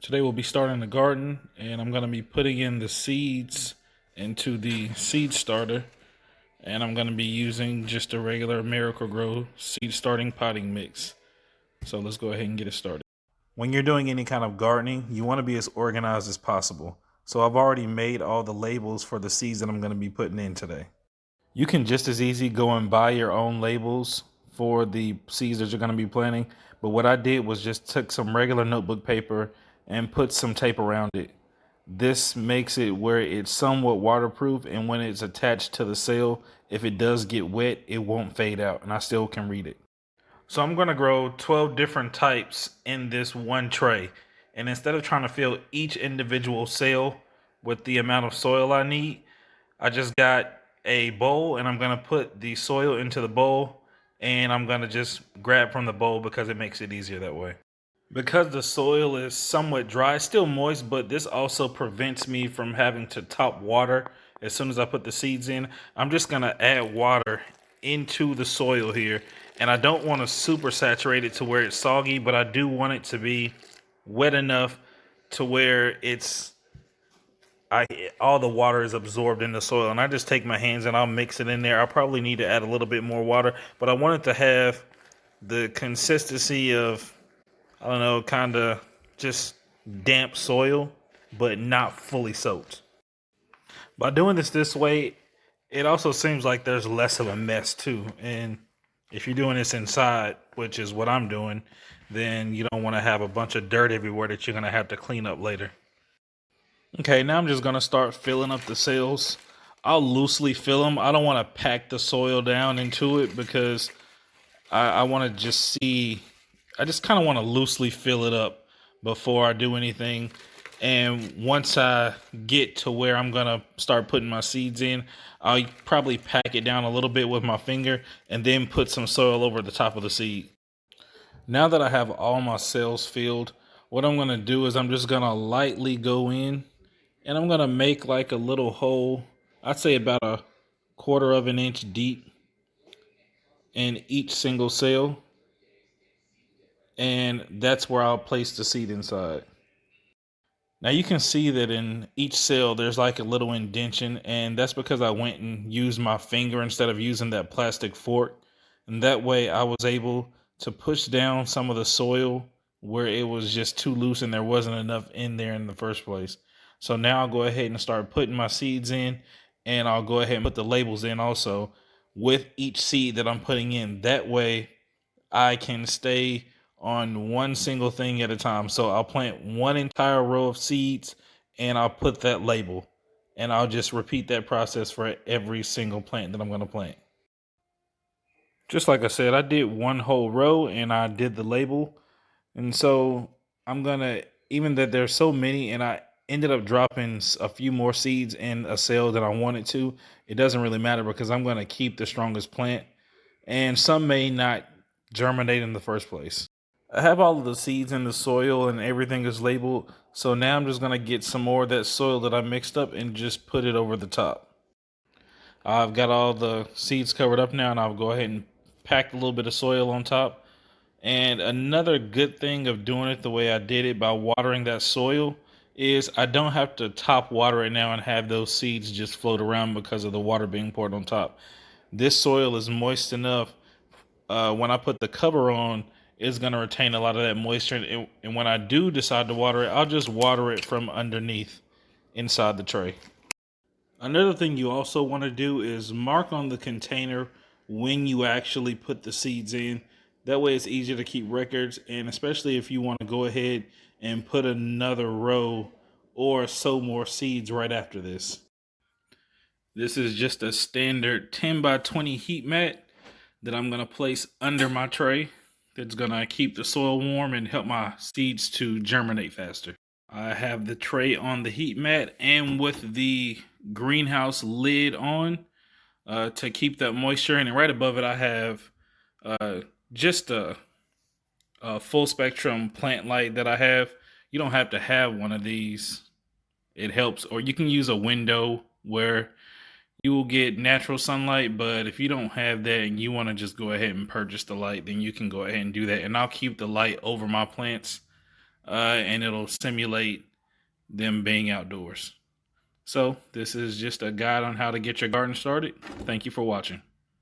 Today we'll be starting the garden, and I'm going to be putting in the seeds into the seed starter, and I'm going to be using just a regular Miracle-Gro seed starting potting mix. So let's go ahead and get it started. When you're doing any kind of gardening, you want to be as organized as possible. So I've already made all the labels for the seeds that I'm going to be putting in today. You can just as easy go and buy your own labels for the seeds that you're going to be planting. But what I did was just took some regular notebook paper and put some tape around it. This makes it where it's somewhat waterproof, and when it's attached to the cell, if it does get wet, it won't fade out, and I still can read it. So I'm going to grow 12 different types in this one tray. And instead of trying to fill each individual cell with the amount of soil I need, I just got a bowl, and I'm going to put the soil into the bowl, and I'm going to just grab from the bowl because it makes it easier that way. Because the soil is somewhat dry, it's still moist, but this also prevents me from having to top water as soon as I put the seeds in. I'm just going to add water into the soil here, and I don't want to super saturate it to where it's soggy, but I do want it to be wet enough to where all the water is absorbed in the soil. And I just take my hands and I'll mix it in there. I'll probably need to add a little bit more water, but I want it to have the consistency of, I don't know, kind of just damp soil, but not fully soaked. By doing this way, it also seems like there's less of a mess too. And if you're doing this inside, which is what I'm doing, then you don't want to have a bunch of dirt everywhere that you're going to have to clean up later. Okay, now I'm just going to start filling up the cells. I'll loosely fill them. I don't want to pack the soil down into it because I want to just see, I just kind of want to loosely fill it up before I do anything. And once I get to where I'm going to start putting my seeds in, I'll probably pack it down a little bit with my finger and then put some soil over the top of the seed. Now that I have all my cells filled, what I'm going to do is I'm just going to lightly go in, and I'm going to make like a little hole. I'd say about a quarter of an inch deep in each single cell. And that's where I'll place the seed inside. Now you can see that in each cell there's like a little indentation, and that's because I went and used my finger instead of using that plastic fork. And that way I was able to push down some of the soil where it was just too loose and there wasn't enough in there in the first place. So now I'll go ahead and start putting my seeds in, and I'll go ahead and put the labels in also with each seed that I'm putting in. That way I can stay on one single thing at a time. So I'll plant one entire row of seeds and I'll put that label, and I'll just repeat that process for every single plant that I'm going to plant. Just like I said, I did one whole row and I did the label. And so I'm going to, even that there's so many, and I ended up dropping a few more seeds in a cell than I wanted to, it doesn't really matter because I'm going to keep the strongest plant, and some may not germinate in the first place. I have all of the seeds in the soil and everything is labeled. So now I'm just going to get some more of that soil that I mixed up and just put it over the top. I've got all the seeds covered up now, and I'll go ahead and pack a little bit of soil on top. And another good thing of doing it the way I did it by watering that soil is I don't have to top water it now and have those seeds just float around because of the water being poured on top. This soil is moist enough. When I put the cover on, it's going to retain a lot of that moisture. And when I do decide to water it, I'll just water it from underneath inside the tray. Another thing you also want to do is mark on the container when you actually put the seeds in. That way it's easier to keep records, and especially if you want to go ahead and put another row or sow more seeds right after this. This is just a standard 10 by 20 heat mat that I'm going to place under my tray. That's going to keep the soil warm and help my seeds to germinate faster. I have the tray on the heat mat and with the greenhouse lid on to keep that moisture in. And right above it, I have just a full spectrum plant light that I have. You don't have to have one of these. It helps. Or you can use a window where you will get natural sunlight, but if you don't have that and you want to just go ahead and purchase the light, then you can go ahead and do that. And I'll keep the light over my plants and it'll simulate them being outdoors. So this is just a guide on how to get your garden started. Thank you for watching.